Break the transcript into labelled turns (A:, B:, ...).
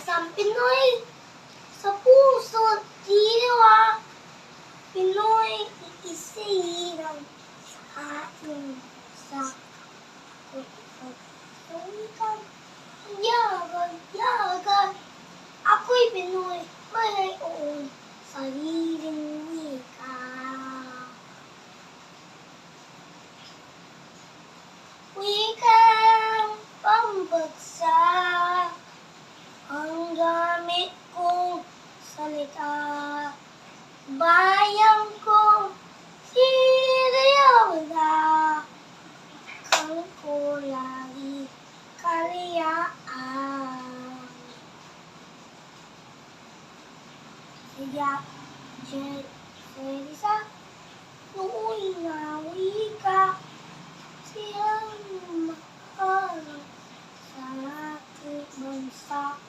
A: Isang Pinoy sa puso't diwa, Pinoy iisirang sa ating sa kapagsulikan. Yagan, ako'y Pinoy, mayroon sariling wika. Wikang pambagsak ang gamit kong salita. Bayang kong siriyola, kang ko lagi kaliyaan. Siya, sa tuloy na wika, siyang mahal sa ating bansa.